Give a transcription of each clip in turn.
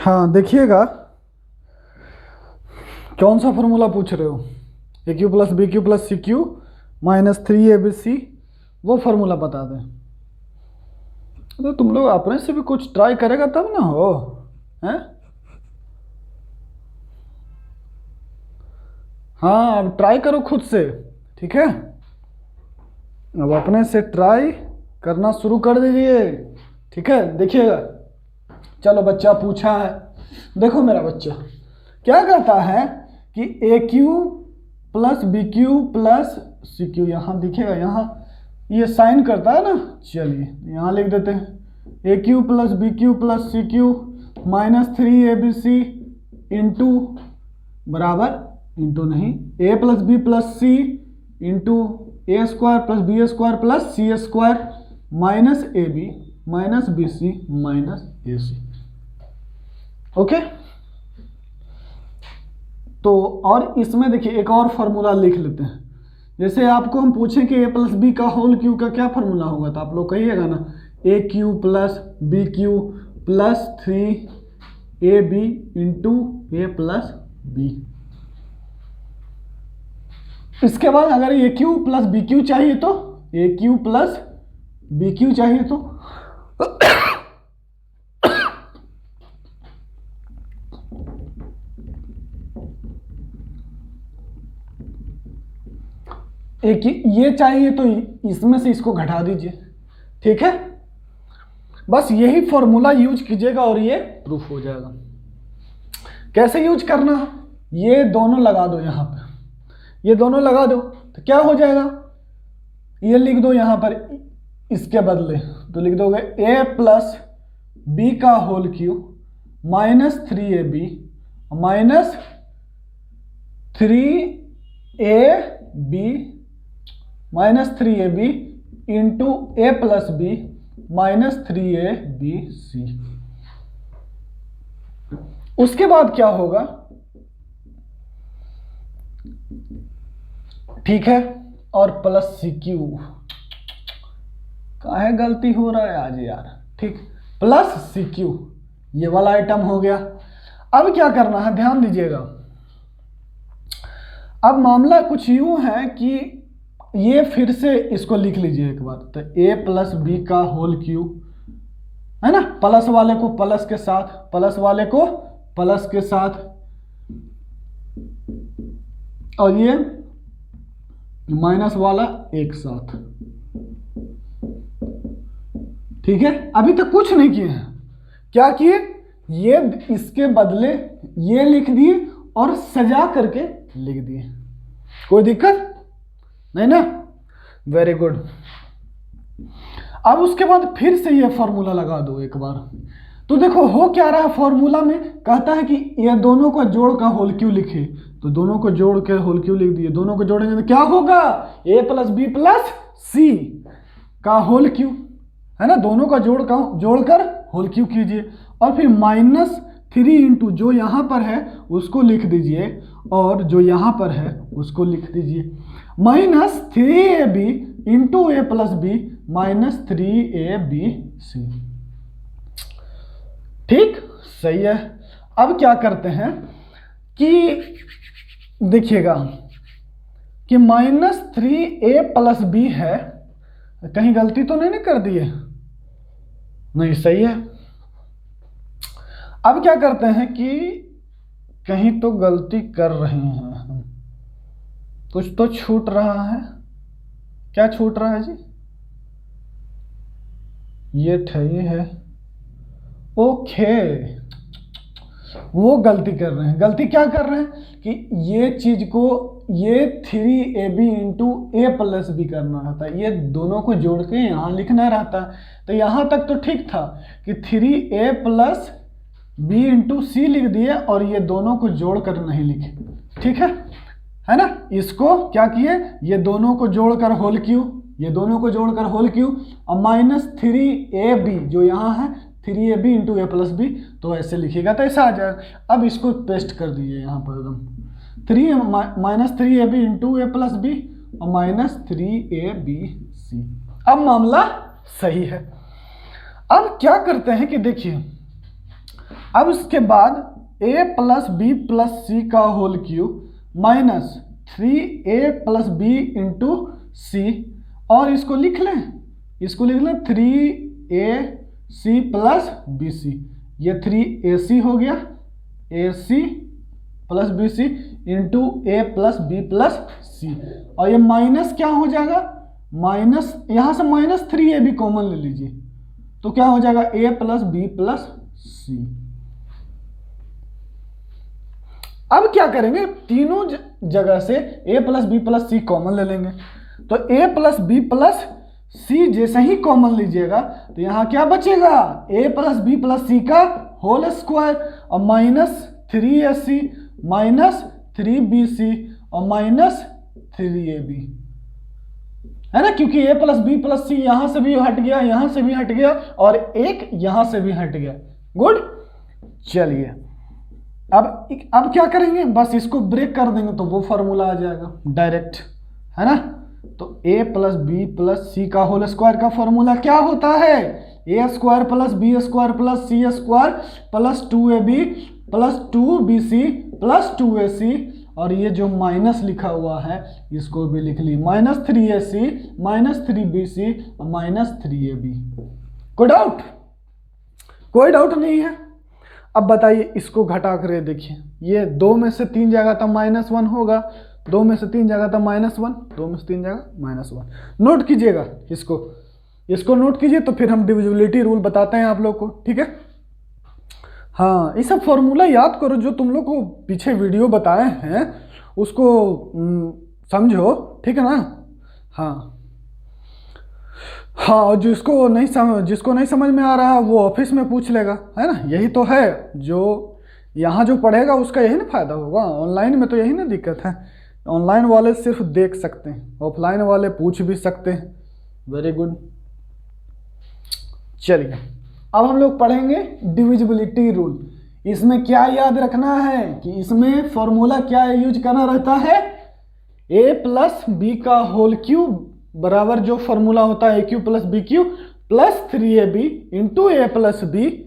हाँ देखिएगा, कौन सा फॉर्मूला पूछ रहे हो? A cube plus B cube plus C cube minus 3 ABC, वो फॉर्मूला बता दें। तो तुम लोग अपने से भी कुछ ट्राई करेगा तब ना हो, हैं? हाँ अब ट्राई करो खुद से, ठीक है? अब अपने से ट्राई करना शुरू कर दीजिए, ठीक है? देखिएगा, चलो बच्चा पूछा है, देखो मेरा बच्चा क्या कहता है कि A cube plus B cube plus C cube, यहाँ दिखेगा, यहाँ ये साइन करता है ना, चलिए यहाँ लिख देते हैं A cube plus B cube plus C cube minus 3ABC into बराबर, इंटू नहीं, A plus B plus C into A square plus B square plus C square minus A B minus B C minus A C. Okay, तो और इसमें देखिए एक और formula लिख लेते हैं। जैसे आपको हम पूछें कि ए प्लस बी का होल क्यू का क्या फॉर्मूला होगा, तो आप लोग कहिएगा ना A cube plus B cube plus 3AB into A plus B. इसके बाद अगर A cube plus B cube चाहिए तो A cube plus B cube चाहिए तो एक ये चाहिए तो इसमें से इसको घटा दीजिए, ठीक है? बस यही फॉर्मूला यूज कीजिएगा और ये प्रूफ हो जाएगा। कैसे यूज करना है? ये दोनों लगा दो यहाँ पे, ये दोनों लगा दो तो क्या हो जाएगा, ये लिख दो यहाँ पर इसके बदले, तो लिख दोगे ए प्लस बी का whole cube minus 3AB minus 3AB minus 3AB into A plus B minus 3ABC। उसके बाद क्या होगा, ठीक है, और प्लस सी क्यू, काहे गलती हो रहा है आज यार, ठीक, प्लस सी क्यू, ये वाला आइटम हो गया। अब क्या करना है, ध्यान दीजिएगा, अब मामला कुछ यूं है कि ये फिर से इसको लिख लीजिए एक बार, तो ए प्लस बी का होल क्यू है ना, प्लस वाले को प्लस के साथ, प्लस वाले को प्लस के साथ, और ये माइनस वाला एक साथ, ठीक है? अभी तक कुछ नहीं किए हैं, क्या किए, ये इसके बदले ये लिख दिए और सजा करके लिख दिए, कोई दिक्कत नहीं ना? Very good. अब उसके बाद फिर से ये फॉर्मूला लगा दो एक बार, तो देखो हो क्या रहा है, फॉर्मूला में कहता है कि ये दोनों को जोड़ का होल क्यू लिखे, तो दोनों को जोड़ के होल क्यू लिख दिए, दोनों को जोड़ेंगे तो क्या होगा, ए प्लस बी प्लस सी का होल क्यू, है ना, दोनों का जोड़कर होल क्यू कीजिए, और फिर माइनस 3 इंटू जो यहाँ पर है उसको लिख दीजिए और जो यहाँ पर है उसको लिख दीजिए, minus 3AB into A plus B minus 3ABC। ठीक, सही है। अब क्या करते हैं कि देखिएगा कि माइनस 3A प्लस बी है, कहीं गलती तो नहीं कर दिए? नहीं, सही है। अब क्या करते हैं कि कहीं तो गलती कर रहे हैं, कुछ तो छूट रहा है, क्या छूट रहा है जी? ये ठही है, ओके, वो गलती कर रहे हैं। गलती क्या कर रहे हैं कि ये चीज को ये 3AB into A plus B करना रहता है, ये दोनों को जोड़ के यहाँ लिखना रहता है। तो यहाँ तक तो ठीक था कि 3A प्लस बी इंटू सी लिख दिए और ये दोनों को जोड़ कर नहीं लिखे, ठीक है ना? इसको क्या किए, ये दोनों को जोड़कर होल क्यू, ये दोनों को जोड़कर होल क्यू, और माइनस 3AB जो यहाँ है 3AB into A plus B, तो ऐसे लिखिएगा तो ऐसा आ जाएगा। अब इसको पेस्ट कर दीजिए यहाँ पर एकदम, minus 3AB into A plus B और माइनस 3ABC। अब मामला सही है। अब क्या करते हैं कि देखिए अब इसके बाद a plus B plus C का whole cube minus 3a plus B into C, और इसको लिख लें 3ac प्लस बी सी, ये 3ac हो गया, ac plus B C into A plus B plus C, और ये माइनस क्या हो जाएगा, माइनस यहां से माइनस 3ab कॉमन ले लीजिए, तो क्या हो जाएगा a plus B plus C. अब क्या करेंगे, तीनों जगह से a plus B plus C common ले लेंगे, तो a plus B plus C जैसे ही कॉमन लीजिएगा तो यहां क्या बचेगा, a plus B plus C का होल स्क्वायर, और माइनस 3ac माइनस 3bc और माइनस 3ab, है ना, क्योंकि a plus B plus C यहां से भी हट गया, यहां से भी हट गया, और एक यहां से भी हट गया। गुड, चलिए अब क्या करेंगे, बस इसको ब्रेक कर देंगे तो वो फॉर्मूला आ जाएगा डायरेक्ट, है ना। तो a plus B plus C का होल स्क्वायर का फॉर्मूला क्या होता है, a square plus B square plus C square plus 2ab plus 2bc plus 2ac, और ये जो माइनस लिखा हुआ है इसको भी लिख ली, माइनस 3ac माइनस 3bc और माइनस 3ab। कोई डाउट, कोई डाउट नहीं है। अब बताइए इसको घटा कर देखिए, ये 2 में से 3 जाएगा तो -1 होगा, 2 में से 3 जाएगा तो -1, 2 में से 3 जाएगा -1। नोट कीजिएगा इसको नोट कीजिए, तो फिर हम डिविजिबिलिटी रूल बताते हैं आप लोग को, ठीक है। हाँ, ये सब फॉर्मूला याद करो, जो तुम लोग को पीछे वीडियो बताए हैं उसको समझो, ठीक है ना। हाँ, और जिसको नहीं समझ में आ रहा है वो ऑफिस में पूछ लेगा, है ना। यही तो है, जो यहाँ जो पढ़ेगा उसका यही ना फायदा होगा, ऑनलाइन में तो यही ना दिक्कत है। ऑनलाइन वाले सिर्फ देख सकते हैं, ऑफलाइन वाले पूछ भी सकते हैं। वेरी गुड, चलिए अब हम लोग पढ़ेंगे डिविजिबिलिटी रूल। इसमें क्या याद रखना है कि इसमें फॉर्मूला क्या यूज करना रहता है, a प्लस बी का होल क्यूब बराबर जो फॉर्मूला होता है a cube plus B cube plus 3ab into A plus B.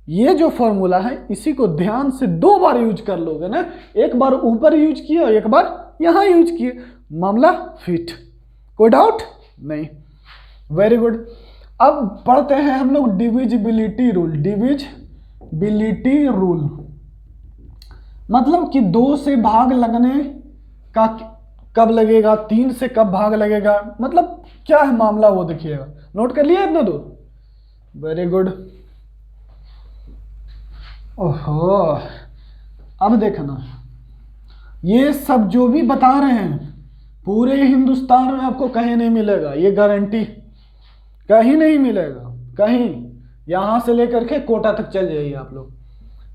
ये जो फॉर्मूला है इसी को ध्यान से 2 बार यूज कर लोगे ना, एक बार ऊपर यूज किया और एक बार यहां यूज किए, मामला फिट। कोई डाउट नहीं, वेरी गुड। अब पढ़ते हैं हम लोग डिविजिबिलिटी रूल। डिविजिबिलिटी रूल मतलब कि 2 से भाग लगने का कब लगेगा, 3 से कब भाग लगेगा, मतलब क्या है मामला वो देखिएगा। नोट कर लिया इतना दूर, वेरी गुड। ओहो, अब देखना, ये सब जो भी बता रहे हैं पूरे हिंदुस्तान में आपको कहीं नहीं मिलेगा, ये गारंटी, कहीं नहीं मिलेगा, कहीं। यहां से लेकर के कोटा तक चल जाइए आप लोग,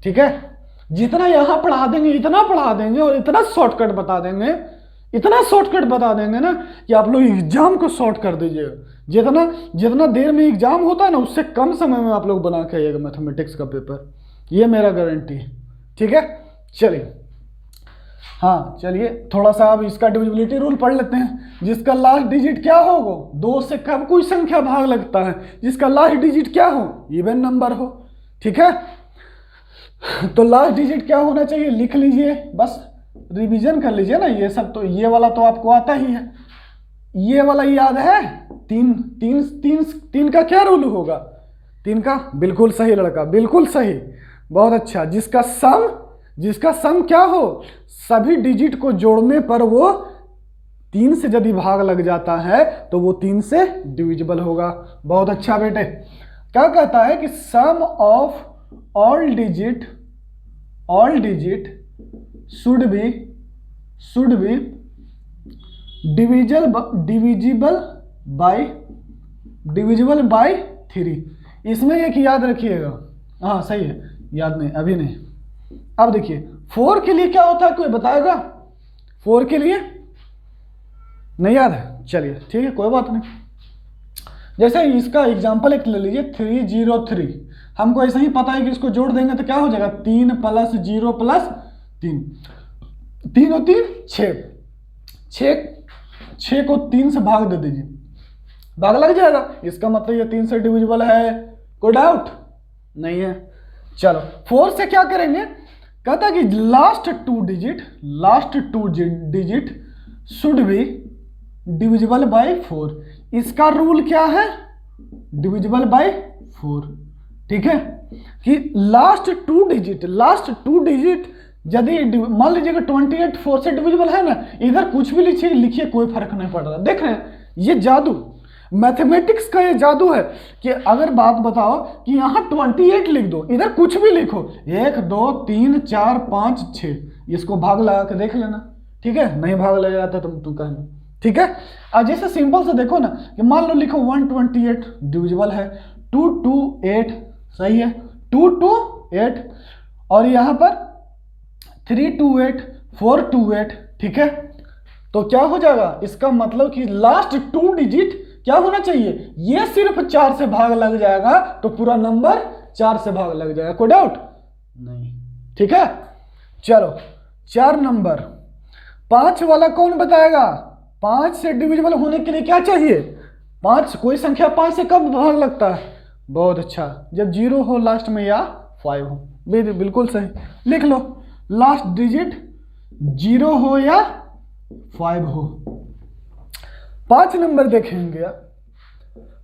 ठीक है। जितना यहां पढ़ा देंगे इतना पढ़ा देंगे, और इतना शॉर्टकट बता देंगे, इतना शॉर्टकट बता देंगे ना कि आप लोग एग्जाम को शॉर्ट कर दीजिएगा। जितना देर में एग्जाम होता है ना उससे कम समय में आप लोग बना के आइएगा मैथमेटिक्स का पेपर, ये मेरा गारंटी है, ठीक है। चलिए, हाँ चलिए थोड़ा सा अब इसका डिविजिबिलिटी रूल पढ़ लेते हैं। जिसका लास्ट डिजिट क्या होगा, 2 से कब कोई संख्या भाग लगता है, जिसका लास्ट डिजिट क्या हो, इवन नंबर हो, ठीक है। तो लास्ट डिजिट क्या होना चाहिए लिख लीजिए, बस रिवीजन कर लीजिए ना, ये सब तो, ये वाला तो आपको आता ही है, ये वाला याद है। 3 का क्या रूल होगा, 3 का, बिल्कुल सही लड़का, बिल्कुल सही, बहुत अच्छा। जिसका सम क्या हो, सभी डिजिट को जोड़ने पर वो 3 से यदि भाग लग जाता है तो वो 3 से डिविजिबल होगा। बहुत अच्छा बेटे। क्या कहता है कि sum of all digit should be divisible by 3। इसमें एक याद रखिएगा, हाँ सही है, याद नहीं अभी नहीं। अब देखिए 4 के लिए क्या होता है, कोई बताएगा, 4 के लिए नहीं याद है, चलिए ठीक है कोई बात नहीं। जैसे इसका एग्जांपल एक ले लीजिए 303, हमको ऐसा ही पता है कि इसको जोड़ देंगे तो क्या हो जाएगा, 3 + 0 + 3, 3 और 3 6 को 3 से भाग दे दीजिए, भाग लग जाएगा। इसका मतलब ये 3 से डिविजिबल है, कोई डाउट नहीं है। चलो 4 से क्या करेंगे, कहता है कि last two digit should be divisible bye 4। इसका रूल क्या है, डिविजिबल बाय 4, ठीक है, कि लास्ट टू डिजिट यदि मान लीजिएगा 28 4 से डिविजिबल है ना, इधर कुछ भी लिखिए कोई फर्क नहीं पड़ रहा। देख रहे हैं, ये जादू मैथमेटिक्स का ये जादू है कि अगर बात बताओ कि यहाँ 28 लिख दो, इधर कुछ भी लिखो, 1 2 3 4 5 6, इसको भाग लगा के देख लेना, ठीक है, नहीं भाग लगा जाता तुम कहना, ठीक है। अब जैसे सिंपल से देखो ना कि मान लो लिखो 128 डिविजिबल है, 228 सही है, 228 और यहाँ पर 328 428, ठीक है। तो क्या हो जाएगा, इसका मतलब कि लास्ट टू डिजिट क्या होना चाहिए, ये सिर्फ 4 से भाग लग जाएगा तो पूरा नंबर 4 से भाग लग जाएगा, कोई डाउट नहीं, ठीक है। चलो 4 नंबर, 5 वाला कौन बताएगा, 5 से डिविजिबल होने के लिए क्या चाहिए, 5 कोई संख्या 5 से कब भाग लगता है, बहुत अच्छा, जब 0 हो लास्ट में या 5 हो, बिल्कुल सही, लिख लो लास्ट डिजिट 0 हो या 5 हो। 5 नंबर देखेंगे,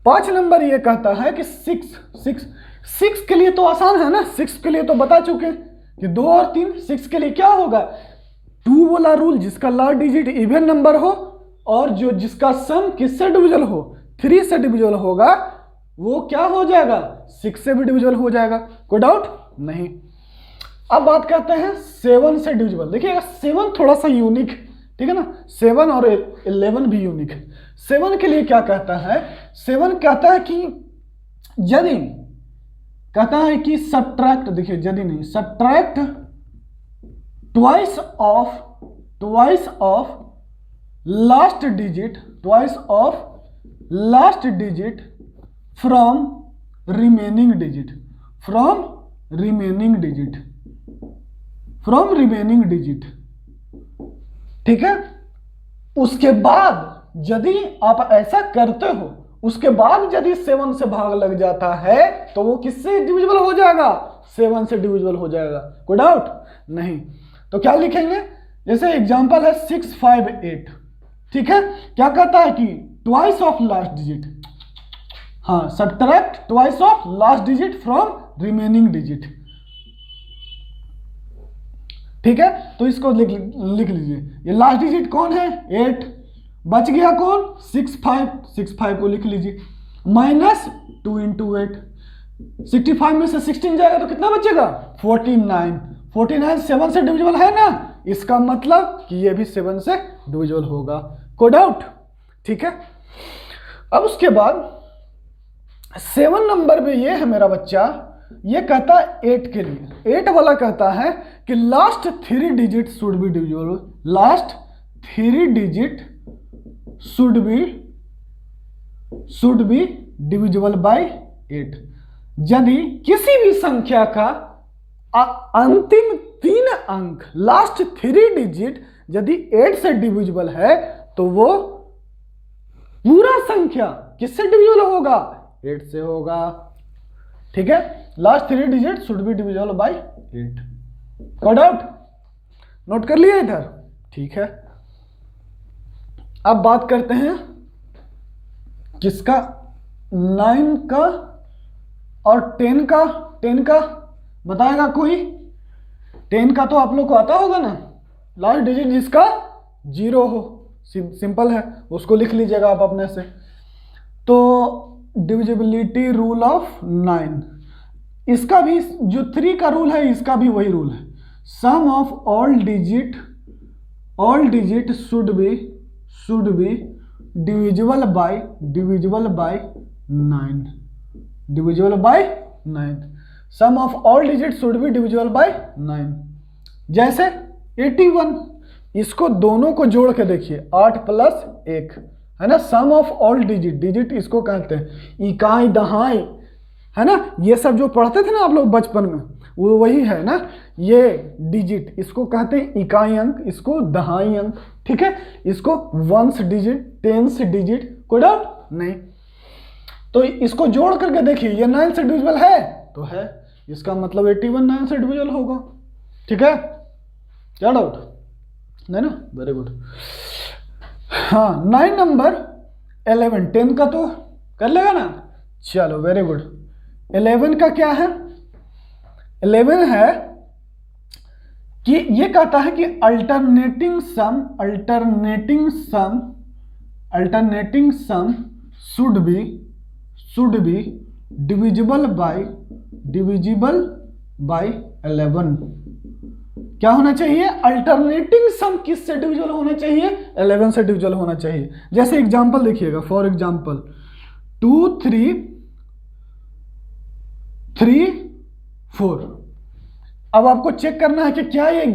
5 नंबर ये कहता है कि 6 के लिए तो आसान है ना, 6 के लिए तो बता चुके कि 2 और 3, 6 के लिए क्या होगा, 2 वाला रूल, जिसका लास्ट डिजिट इवन नंबर हो और जो जिसका सम किससे डिविजिबल हो, 3 से डिविजिबल होगा, वो क्या हो जाएगा, 6 से भी डिविजिबल हो जाएगा, कोई डाउट नहीं। अब बात करते हैं 7 से डिविजिबल। देखिएगा 7 थोड़ा सा यूनिक, ठीक है ना, 7 और 11 भी यूनिक है। 7 के लिए क्या कहता है, 7 कहता है कि यदि, कहता है कि सब्ट्रैक्ट, देखिए यदि नहीं, subtract twice of last digit from remaining digit, ठीक है। उसके बाद यदि आप ऐसा करते हो, उसके बाद यदि 7 से भाग लग जाता है तो वो किससे डिविजिबल हो जाएगा, 7 से डिविजिबल हो जाएगा, कोई डाउट नहीं। तो क्या लिखेंगे, जैसे एग्जांपल है 658, ठीक है, क्या कहता है कि ट्वाइस ऑफ लास्ट डिजिट, हाँ, subtract twice of last digit from remaining digit, ठीक है। तो इसको लिख लीजिए, ये लास्ट डिजिट कौन है, 8, बच गया कौन, 65 को लिख लीजिए, माइनस 2 × 8, 65 में से 16 जाएगा तो कितना बचेगा, 49 7 से डिविजिबल है ना, इसका मतलब कि ये भी 7 से डिविजिबल होगा, कोई डाउट, ठीक है। अब उसके बाद 7 नंबर में ये है मेरा बच्चा, ये कहता है 8 के लिए, 8 वाला कहता है कि last 3 digit should be divisible, last 3 digit should be divisible bye 8। यदि किसी भी संख्या का अंतिम 3 अंक, लास्ट 3 डिजिट यदि 8 से डिविजिबल है तो वो पूरा संख्या किससे डिविजिबल होगा, 8 से होगा, ठीक है। Last 3 digit should be divisible bye 8, कोई डाउट, नोट कर लिया इधर, ठीक है। अब बात करते हैं किसका, 9 का और 10 का बताएगा कोई, 10 का तो आप लोग को आता होगा ना, लास्ट डिजिट जिसका 0 हो, सिंपल है, उसको लिख लीजिएगा आप अपने से। तो डिविजिबिलिटी रूल ऑफ 9, इसका भी जो 3 का रूल है, इसका भी वही रूल है, sum of all digit should be divisible by 9, sum of all digit should be divisible by 9। जैसे 81, इसको दोनों को जोड़ के देखिए, 8 + 1 है ना, सम ऑफ ऑल डिजिट इसको कहते हैं, इकाई दहाई है ना, ये सब जो पढ़ते थे ना आप लोग बचपन में, वो वही है ना, ये डिजिट इसको कहते हैं इकाई अंक, इसको दहाई अंक, ठीक है, इसको 1s डिजिट 10s डिजिट, कोई डाउट नहीं। तो इसको जोड़ करके देखिए, ये 9 से डिविजिबल है तो है, इसका मतलब 81 9 से डिविजिबल होगा। ठीक है, क्या डाउट नहीं ना? Very good. हाँ 9 नंबर 11 10 का तो कर लेगा ना? चलो वेरी गुड। 11 का क्या है? 11 है कि ये कहता है कि alternating sum should be divisible by 11। क्या होना चाहिए? अल्टरनेटिंग सम किससे डिविजिबल होना चाहिए? 11 से डिविजिबल होना चाहिए। जैसे एग्जांपल देखिएगा, फॉर एग्जांपल 2 3 3 4। अब आपको चेक करना है कि क्या ये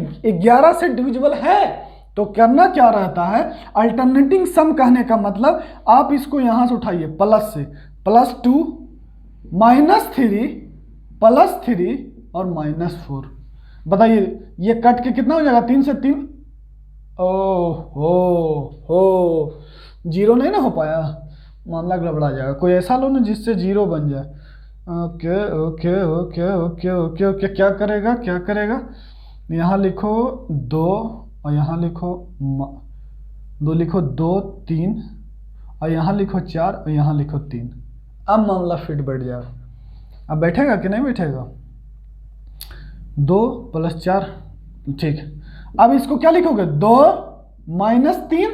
11 से डिविजिबल है। तो करना क्या रहता है? अल्टरनेटिंग सम कहने का मतलब आप इसको यहां से उठाइए प्लस से, +2 -3 +3 और -4। बताइए ये कट के कितना हो जाएगा? 3 से 3। हो जीरो नहीं ना हो पाया, मामला गड़बड़ा जाएगा। कोई ऐसा लो ना जिससे जीरो बन जाए। Okay okay okay okay okay okay. क्या करेगा? यहाँ लिखो 2 और यहाँ लिखो 2 3 और यहाँ लिखो 4 और यहाँ लिखो 3। अब मामला फिट बैठ जाएगा। अब बैठेगा कि नहीं बैठेगा? 2 + 4 ठीक है। अब इसको क्या लिखोगे? 2 -3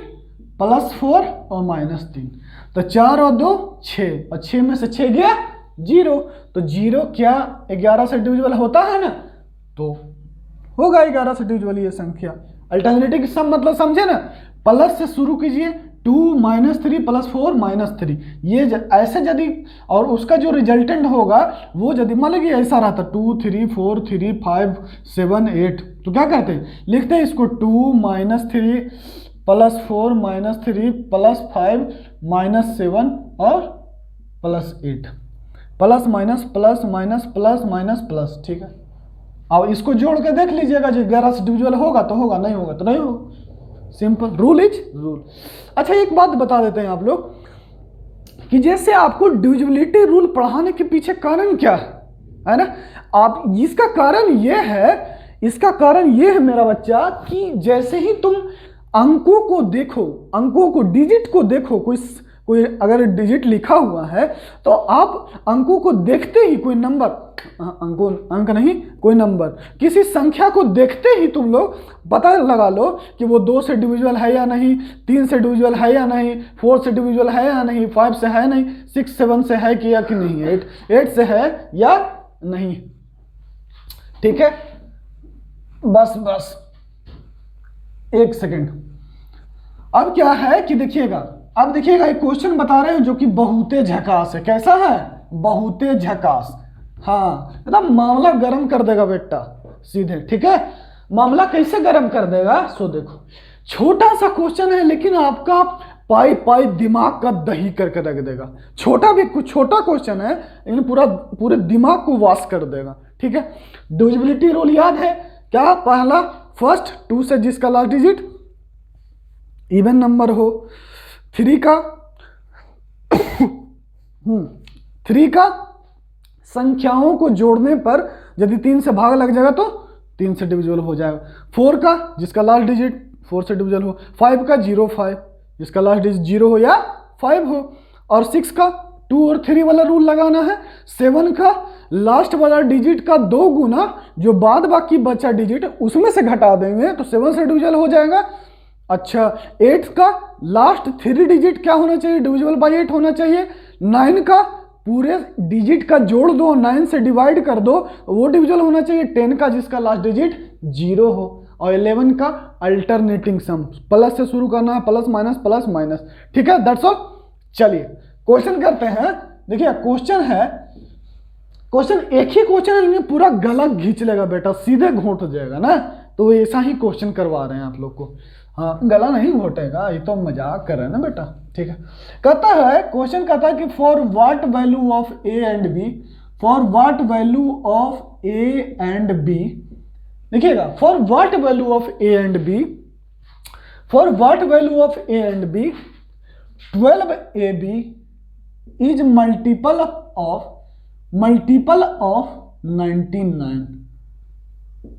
+4 और -3। तो 4 और 2 6 और 6 में से 6 गया 0। तो 0 क्या 11 से डिविजिबल होता है ना? तो होगा 11 से डिविजिबल ये संख्या। अल्टरनेटिव सम मतलब समझे ना? प्लस से शुरू कीजिए, 2 -3 +4 -3। ये ऐसे यदि, और उसका जो रिजल्टेंट होगा वो यदि मान लीजिए ऐसा रहता 2 3 4 3 5 7 8, तो क्या करते हैं? लिखते हैं इसको 2 -3 +4 -3 +5 -7 और +8, plus minus plus minus plus minus plus. ठीक है, अब इसको जोड़ के देख लीजिएगा, जो 11 से डिविजिबल होगा तो होगा, नहीं होगा तो नहीं होगा। Simple, rule is rule. अच्छा एक बात बता देते हैं आप लोग कि जैसे आपको डिविजिबिलिटी रूल पढ़ाने के पीछे कारण क्या है ना? आप इसका कारण ये है मेरा बच्चा कि जैसे ही तुम अंकों को देखो, डिजिट को देखो, कोई अगर डिजिट लिखा हुआ है तो आप अंकों को देखते ही कोई नंबर, अंक नहीं कोई नंबर, किसी संख्या को देखते ही तुम लोग पता लगा लो कि वो 2 से डिविजिबल है या नहीं, 3 से डिविजिबल है या नहीं, 4 से डिविजिबल है या नहीं, 5 से है नहीं, 6 7 से है कि या कि नहीं, 8 से है या नहीं। ठीक है, बस एक सेकंड। अब क्या है कि देखिएगा, अब देखिएगा एक क्वेश्चन बता रहे हैं जो कि बहुते झकास है। कैसा है? बहुते झकास। हाँ एकदम मामला गर्म कर देगा बेटा सीधे। ठीक है, मामला कैसे गर्म कर देगा? सो देखो, छोटा सा क्वेश्चन है लेकिन आपका पाई दिमाग का दही करके रख देगा। छोटा क्वेश्चन है लेकिन पूरे दिमाग को वॉश कर देगा। ठीक है, डिविजिबिलिटी रूल याद है क्या? पहला फर्स्ट 2 से जिसका लास्ट डिजिट इवन नंबर हो, 3 का संख्याओं को जोड़ने पर यदि 3 से भाग लग जाएगा तो 3 से डिविजिबल हो जाएगा। 4 का जिसका लास्ट डिजिट 4 से डिविजिबल हो, 5 का 0 5 जिसका लास्ट डिजिट 0 हो या 5 हो, और 6 का 2 और 3 वाला रूल लगाना है। 7 का लास्ट वाला डिजिट का 2 गुना जो बाद बाकी बचा डिजिट उसमें से घटा देंगे तो 7 से डिविजिबल हो जाएगा। अच्छा 8 का लास्ट 3 डिजिट क्या होना चाहिए? डिविजिबल बाय 8 होना चाहिए। 9 का पूरे डिजिट का जोड़ दो, 9 से डिवाइड कर दो, वो डिविजिबल होना चाहिए। 10 का जिसका लास्ट डिजिट 0 हो, और 11 का अल्टरनेटिंग सम, प्लस से शुरू करना है, प्लस माइनस। ठीक है, दैट्स ऑल। चलिए क्वेश्चन करते हैं। देखिए क्वेश्चन एक ही क्वेश्चन है लेकिन पूरा गला खींच लेगा बेटा, सीधे घोट जाएगा ना, तो ऐसा ही क्वेश्चन करवा रहे हैं आप लोग को। हाँ गला नहीं घोटेगा, ये तो मजाक कर रहे हैं ना बेटा। ठीक है, क्वेश्चन कहता है कि for what value of A and B, देखिएगा for what value of A and B 12ab is multiple of 99।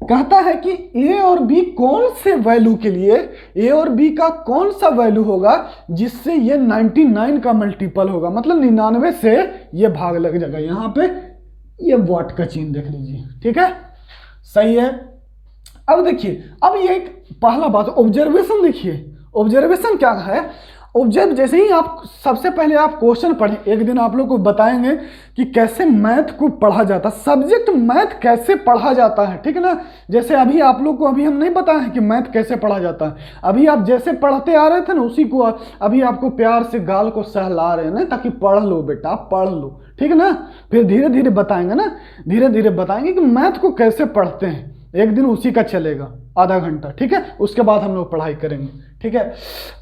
कहता है कि ए और बी कौन से वैल्यू के लिए, ए और बी का कौन सा वैल्यू होगा जिससे ये 99 का मल्टीपल होगा, मतलब 99 से ये भाग लग जाएगा। यहां पे ये वॉट का चिन्ह देख लीजिए, ठीक है, सही है। अब देखिए, अब ये एक पहला बात ऑब्जर्वेशन देखिए, ऑब्जर्वेशन क्या है। ऑब्जर्व जैसे ही आप सबसे पहले आप क्वेश्चन पढ़ें, एक दिन आप लोग को बताएंगे कि कैसे मैथ को पढ़ा जाता है, सब्जेक्ट मैथ कैसे पढ़ा जाता है, ठीक है ना। जैसे अभी आप लोग को अभी हम नहीं बताया है कि मैथ कैसे पढ़ा जाता है, अभी आप जैसे पढ़ते आ रहे थे ना उसी को अभी आपको प्यार से गाल को सहला रहे हैं ना, ताकि पढ़ लो बेटा पढ़ लो, ठीक है ना। फिर धीरे धीरे बताएंगे ना, धीरे धीरे बताएंगे कि मैथ को कैसे पढ़ते हैं। एक दिन उसी का चलेगा आधा घंटा, ठीक है, उसके बाद हम लोग पढ़ाई करेंगे, ठीक है।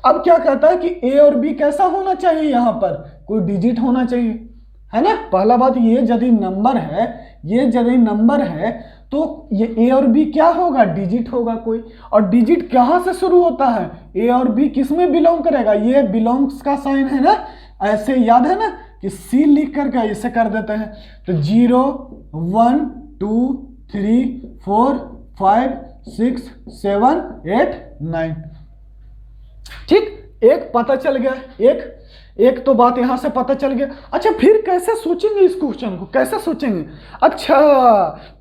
अब क्या कहता है कि ए और बी कैसा होना चाहिए, यहां पर कोई डिजिट होना चाहिए, है ना। पहला बात, ये यदि नंबर है, ये यदि नंबर है तो ये ए और बी क्या होगा, डिजिट होगा कोई। और डिजिट कहां से शुरू होता है, ए और बी किस में बिलोंग करेगा, ये बिलोंग्स का साइन है ना, ऐसे याद है ना कि सी लिख करके ऐसे कर देते हैं। तो 0 1 2 3 4 5 6 7 8 9, ठीक, एक पता चल गया, एक तो बात यहां से पता चल गया। अच्छा, फिर कैसे सोचेंगे इस क्वेश्चन को, कैसे सोचेंगे। अच्छा,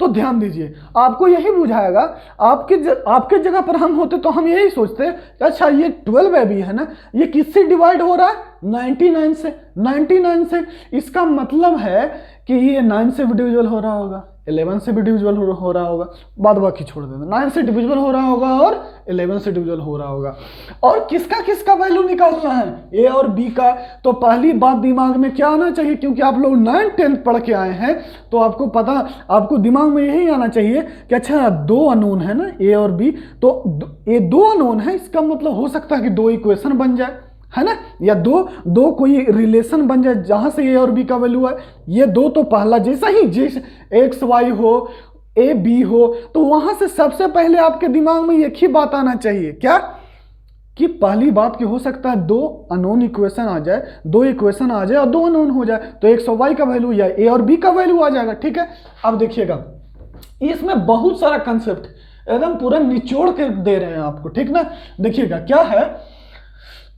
तो ध्यान दीजिए, आपको यही बुझाएगा। आपके जगह पर हम होते तो हम यही सोचते, अच्छा ये 12 भी है ना, ये किससे डिवाइड हो रहा है, 99 से। 99 से, इसका मतलब है कि ये 9 से भी डिविजिबल हो रहा होगा, 11 से भी डिविजिबल हो रहा होगा, बाद बाकी छोड़ देना, 9 से डिविजिबल हो रहा होगा और 11 से डिविजिबल हो रहा होगा। और किसका किसका वैल्यू निकालना है, ए और बी का। तो पहली बात दिमाग में क्या आना चाहिए, क्योंकि आप लोग 9th 10th पढ़ के आए हैं तो आपको पता, आपको दिमाग में यही आना चाहिए कि अच्छा 2 अननोन है ना, ए और बी, तो ये 2 अननोन है, इसका मतलब हो सकता है कि 2 इक्वेशन बन जाए, है ना, या दो कोई रिलेशन बन जाए जहां से ए और बी का वैल्यू है। ये दो तो पहला जैसा ही जैसे एक्स वाई हो, ए बी हो, तो वहां से सबसे पहले आपके दिमाग में एक ही बात आना चाहिए, क्या, कि पहली बात कि हो सकता है 2 अननोन इक्वेशन आ जाए, 2 इक्वेशन आ जाए और 2 अननोन हो जाए, तो एक्स और वाई का वैल्यू या ए और बी का वैल्यू आ जाएगा, ठीक है। अब देखिएगा, इसमें बहुत सारा कंसेप्ट एकदम पूरा निचोड़ के दे रहे हैं आपको, ठीक ना। देखिएगा क्या है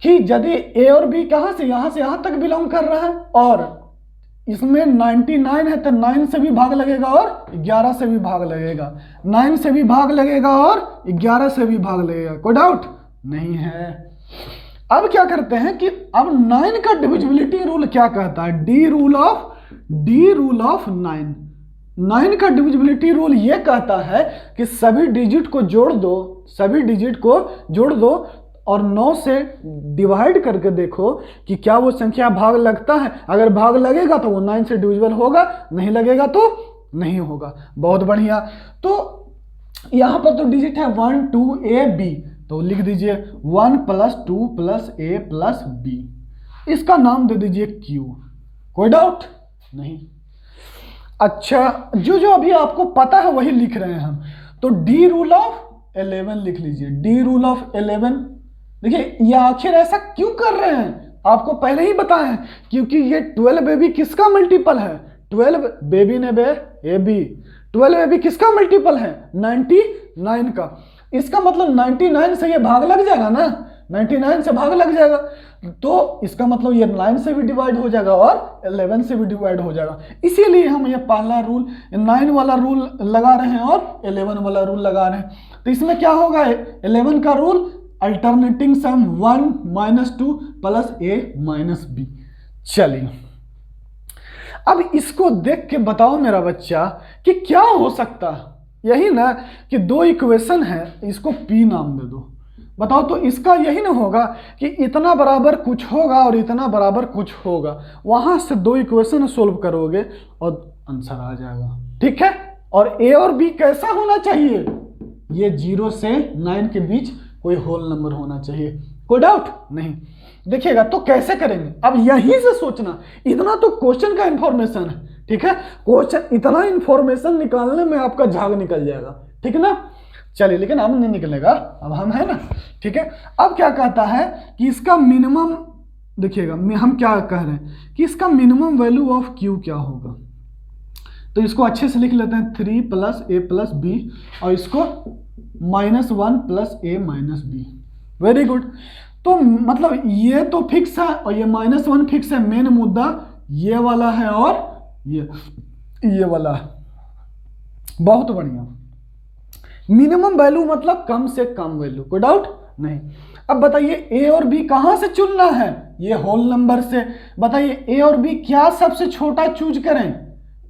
कि यदि ए और बी कहां से यहां तक बिलोंग कर रहा है और इसमें 99 है तो 9 से भी भाग लगेगा और 11 से भी भाग लगेगा, 9 से भी भाग लगेगा और 11 से भी भाग लगेगा, कोई डाउट नहीं है। अब क्या करते हैं कि अब 9 का डिविजिबिलिटी रूल क्या कहता है, डी रूल ऑफ 9 का डिविजिबिलिटी रूल ये कहता है कि सभी डिजिट को जोड़ दो और 9 से डिवाइड करके देखो कि क्या वो संख्या भाग लगता है। अगर भाग लगेगा तो वो 9 से डिविजिबल होगा, नहीं लगेगा तो नहीं होगा। बहुत बढ़िया। तो यहां पर तो डिजिट है 1 2 a b, तो लिख दीजिए 1 + 2 + a + b, इसका नाम दे दीजिए q। कोई डाउट नहीं। अच्छा, जो अभी आपको पता है वही लिख रहे हैं हम। तो डी रूल ऑफ 11 लिख लीजिए, डी रूल ऑफ 11। देखिए ये आखिर ऐसा क्यों कर रहे हैं, आपको पहले ही बताया है, क्योंकि ये 12 बेबी किसका मल्टीपल है, 12 बेबी ने बे ए बी, 12 बेबी किसका मल्टीपल है, 99 का। इसका मतलब 99 से ये भाग लग जाएगा ना, 99 से भाग लग जाएगा, तो इसका मतलब ये 9 से भी डिवाइड हो जाएगा और 11 से भी डिवाइड हो जाएगा। इसीलिए हम ये पहला रूल 9 वाला रूल लगा रहे हैं और 11 वाला रूल लगा रहे हैं। तो इसमें क्या होगा, 11 का rule alternating some 1 - 2 + a - b। चलिए अब इसको देख के बताओ मेरा बच्चा कि क्या हो सकता है। यही ना कि 2 इक्वेशन है, इसको p नाम दे दो। बताओ तो इसका यही ना होगा कि इतना बराबर कुछ होगा और इतना बराबर कुछ होगा, वहां से 2 इक्वेशन सोल्व करोगे और आंसर आ जाएगा, ठीक है। और a और b कैसा होना चाहिए, ये 0 से 9 के बीच कोई होल नंबर होना चाहिए, कोई डाउट नहीं। देखिएगा तो कैसे करेंगे, अब यहीं से सोचना, इतना तो क्वेश्चन का इंफॉर्मेशन है, ठीक है। क्वेश्चन इतना इंफॉर्मेशन निकालने में आपका झाग निकल जाएगा, ठीक है ना। चलिए, लेकिन अब नहीं निकलेगा, अब हम है ना, ठीक है। अब क्या कहता है कि इसका मिनिमम, देखिएगा हम क्या कह रहे हैं कि इसका मिनिमम वैल्यू ऑफ क्यू क्या होगा। तो इसको अच्छे से लिख लेते हैं 3 प्लस ए प्लस बी, और इसको -1 प्लस ए माइनस बी। Very good. तो मतलब ये तो फिक्स है और ये -1 फिक्स है। मेन मुद्दा ये वाला है और ये वाला है। बहुत बढ़िया। मिनिमम वैल्यू मतलब कम से कम वैल्यू, कोई डाउट नहीं। अब बताइए ए और बी कहां से चुनना है? ये होल नंबर से। बताइए ए और बी क्या सबसे छोटा चूज करें?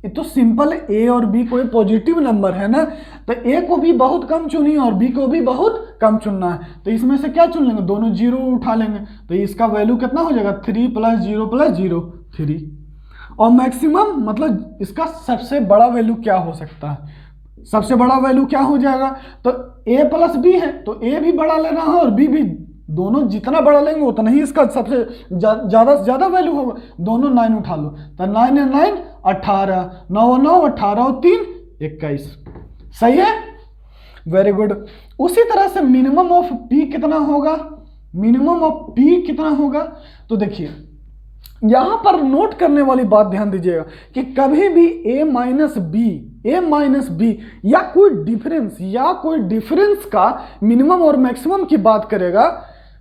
ये तो सिंपल, ए और बी कोई पॉजिटिव नंबर है ना, तो ए को भी बहुत कम चुनिए और बी को भी बहुत कम चुनना है। तो इसमें से क्या चुन लेंगे? दोनों जीरो उठा लेंगे, तो इसका वैल्यू कितना हो जाएगा? 3 + 0 + 0 3। और मैक्सिमम मतलब इसका सबसे बड़ा वैल्यू क्या हो सकता है? सबसे बड़ा वैल्यू क्या हो जाएगा? तो a प्लस बी है तो a भी बड़ा लेना है और b भी। दोनों जितना बड़ा लेंगे उतना ही इसका सबसे ज्यादा से ज्यादा वैल्यू होगा। दोनों 9 उठा लो, तो 9 है 9 18, 9 9 18 और 3 21। सही है, वेरी गुड। उसी तरह से मिनिमम ऑफ p कितना होगा? मिनिमम ऑफ p कितना होगा? तो देखिए यहां पर नोट करने वाली बात ध्यान दीजिएगा कि कभी भी a माइनस बी या कोई डिफरेंस का मिनिमम और मैक्सिमम की बात करेगा,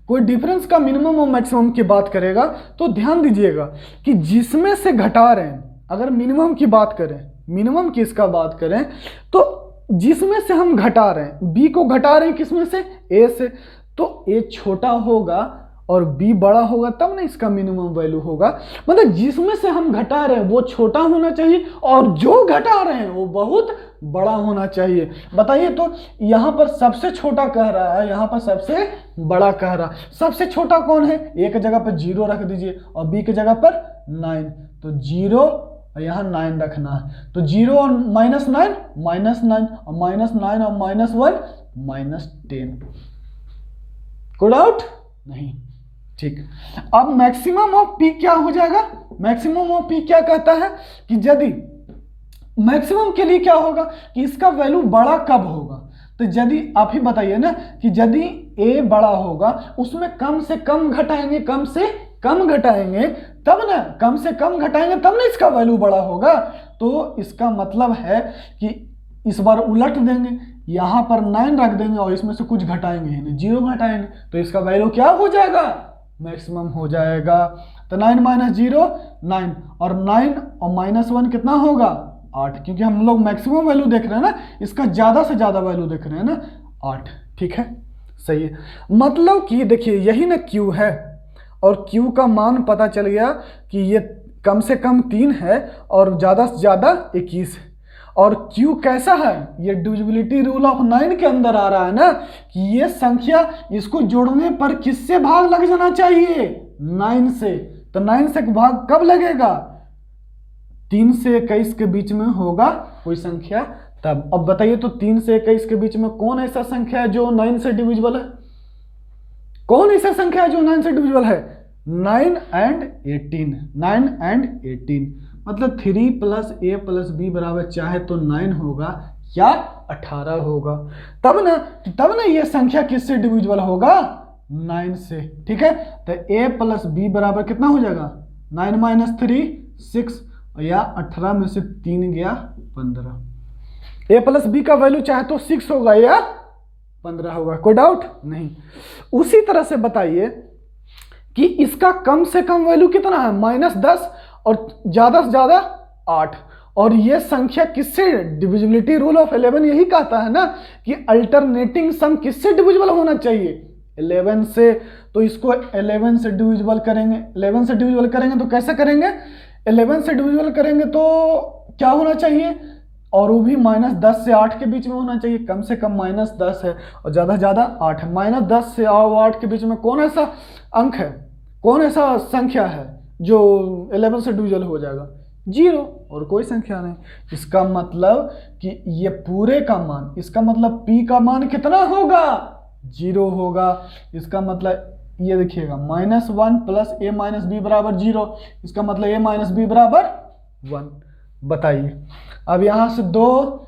कोई डिफरेंस का मिनिमम और मैक्सिमम की बात करेगा, तो ध्यान दीजिएगा कि जिसमें से घटा रहे हैं, अगर मिनिमम की बात करें, मिनिमम की इसका बात करें, तो जिसमें से हम घटा रहे हैं, बी को घटा रहे हैं किसमें से? ए से। तो ए छोटा होगा और b बड़ा होगा तब ना इसका मिनिमम वैल्यू होगा। मतलब जिसमें से हम घटा रहे हैं वो छोटा होना चाहिए और जो घटा रहे हैं वो बहुत बड़ा होना चाहिए। बताइए, तो यहां पर सबसे छोटा कह रहा है, यहां पर सबसे बड़ा कह रहा है। सबसे छोटा कौन है? a की जगह पर 0 रख दीजिए और b की जगह पर 9, तो 0 और यहाँ 9 रखना है। तो 0 और -9 -9 और -9 और -1 -10। कोई डाउट नहीं? ठीक। अब मैक्सिमम ऑफ p क्या हो जाएगा? मैक्सिमम ऑफ p क्या कहता है कि यदि मैक्सिमम के लिए क्या होगा कि इसका वैल्यू बड़ा कब होगा? तो यदि आप ही बताइए ना कि यदि a बड़ा होगा उसमें कम से कम घटाएंगे, कम से कम घटाएंगे तब ना, कम से कम घटाएंगे तब ना इसका वैल्यू बड़ा होगा। तो इसका मतलब है कि इस बार उलट देंगे, यहां पर 9 रख देंगे और इसमें से कुछ घटाएंगे, 0 घटाएंगे, तो इसका वैल्यू क्या हो जाएगा? मैक्सिमम हो जाएगा। तो 9 - 0 9 और 9 और -1 कितना होगा? 8, क्योंकि हम लोग मैक्सिमम वैल्यू देख रहे हैं ना, इसका ज्यादा से ज्यादा वैल्यू देख रहे हैं ना, 8। ठीक है, सही है। मतलब कि देखिए यही ना Q है और Q का मान पता चल गया कि ये कम से कम 3 है और ज्यादा से ज्यादा 21 है। और Q कैसा है? ये डिविजिबिलिटी रूल ऑफ 9 के अंदर आ रहा है ना कि ये संख्या, इसको जोड़ने पर किससे भाग लग जाना चाहिए? 9 से। तो 9 से भाग कब लगेगा? 3 से 21 के बीच में होगा कोई संख्या तब। अब बताइए, तो 3 से 21 के बीच में कौन ऐसा संख्या है जो 9 से डिविजिबल है? कौन ऐसा संख्या है जो 9 से डिविजिबल है? 9 and 18। 9 and 18 मतलब 3 + a + b बराबर चाहे तो 9 होगा या 18 होगा, तब ना ये संख्या किससे डिविजिबल होगा? 9 से। ठीक है, तो a + b बराबर कितना हो जाएगा? 9 - 3 6 या 18 में से 3 गया 15। a + b का वैल्यू चाहे तो 6 होगा या 15 होगा, कोई डाउट नहीं। उसी तरह से बताइए कि इसका कम से कम वैल्यू कितना है? -10 और ज्यादा से ज्यादा 8। और ये संख्या किससे डिविजिबिलिटी रूल ऑफ 11 यही कहता है ना कि अल्टरनेटिंग सम किससे डिविजिबल होना चाहिए? 11 से। तो इसको 11 से डिविजिबल करेंगे। 11 से डिविजिबल करेंगे तो कैसे करेंगे? 11 से डिविजिबल करेंगे तो क्या होना चाहिए? और वो भी -10 से 8 के बीच में होना चाहिए। कम से कम -10 है और ज्यादा से ज्यादा 8 है। -10 से 8 के बीच में कौन ऐसा अंक है, कौन ऐसा संख्या है जो 11 से डिविजिबल हो जाएगा? 0 और कोई संख्या नहीं। इसका मतलब कि ये पूरे का मान, इसका मतलब p का मान कितना होगा? 0 होगा। इसका मतलब ये देखिएगा -1 + a - b बराबर 0। इसका मतलब a - b बराबर 1। बताइए, अब यहां से 2,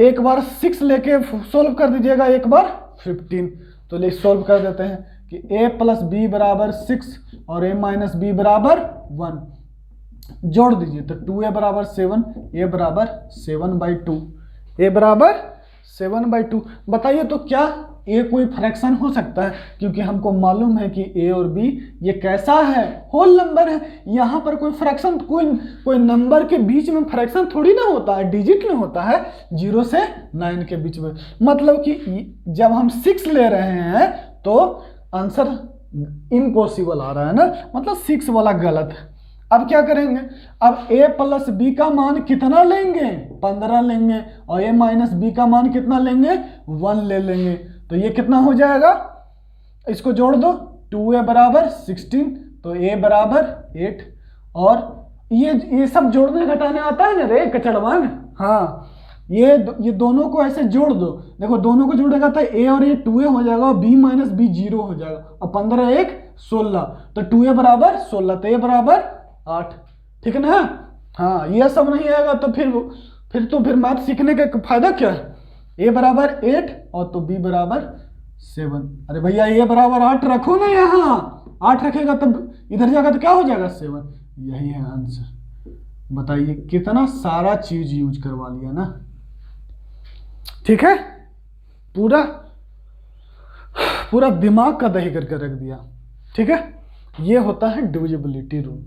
एक बार 6 लेके सोल्व कर दीजिएगा, एक बार 15। तो ले सोल्व कर देते हैं कि a + b बराबर 6 और a - b बराबर 1। जोड़ दीजिए तो 2a बराबर 7, a बराबर 7/2, a बराबर 7/2। बताइए तो क्या a कोई फ्रैक्शन हो सकता है? क्योंकि हमको मालूम है कि a और b ये कैसा है, होल नंबर है। यहाँ पर कोई फ्रैक्शन, कोई नंबर के बीच में फ्रैक्शन थोड़ी ना होता है, डिजिट में होता है, 0 से 9 के बीच में। मतलब कि जब हम 6 ले रहे हैं तो आंसर इम्पॉसिबल आ रहा है ना, मतलब 6 वाला गलत है। अब क्या करेंगे, अब a प्लस b का मान कितना लेंगे, 15 लेंगे, और a माइनस b का मान कितना लेंगे, 1 ले लेंगे। तो ये कितना हो जाएगा, इसको जोड़ दो, 2a बराबर 16, तो a बराबर 8। और ये सब जोड़ने घटाने आता है ना रे कचड़वान। हाँ, ये दोनों को ऐसे जोड़ दो, देखो दोनों को जोड़ेगा तो a और a 2a हो जाएगा, और b माइनस b 0 हो जाएगा, और 15 1 16, तो 2a बराबर 16, तो a बराबर 8। ठीक है ना। हाँ, ये सब नहीं आएगा तो फिर मैथ सीखने का फायदा क्या है। a बराबर 8 और तो b बराबर 7। अरे भैया a बराबर 8 रखो ना, यहाँ 8 रखेगा तब इधर जाएगा तो क्या हो जाएगा, 7। यही है आंसर। बताइए कितना सारा चीज यूज करवा लिया ना। ठीक है, पूरा दिमाग का दही करके रख दिया। ठीक है, ये होता है डिविजिबिलिटी रूल।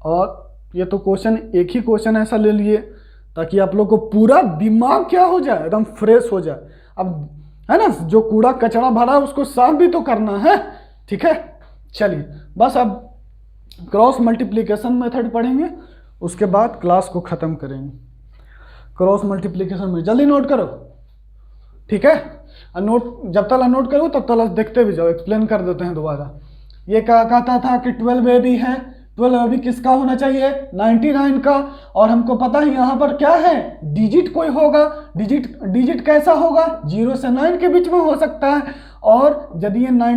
और ये तो क्वेश्चन, एक ही क्वेश्चन ऐसा ले लिए ताकि आप लोग को पूरा दिमाग क्या हो जाए, एकदम फ्रेश हो जाए। अब है ना, जो कूड़ा कचरा भरा है उसको साफ भी तो करना है। ठीक है, चलिए बस अब क्रॉस मल्टीप्लिकेशन मेथड पढ़ेंगे, उसके बाद क्लास को ख़त्म करेंगे। क्रॉस मल्टीप्लिकेशन में जल्दी नोट करो। ठीक है, नोट जब तक नोट करो तब तक देखते भी जाओ, एक्सप्लेन कर देते हैं दोबारा। ये क्या कहता था कि 12a भी है, 12 भी किसका होना चाहिए, 99 का। और हमको पता है यहाँ पर क्या है, डिजिट कोई होगा। डिजिट कैसा होगा, 0 से 9 के बीच में हो सकता है। और यदि ये 9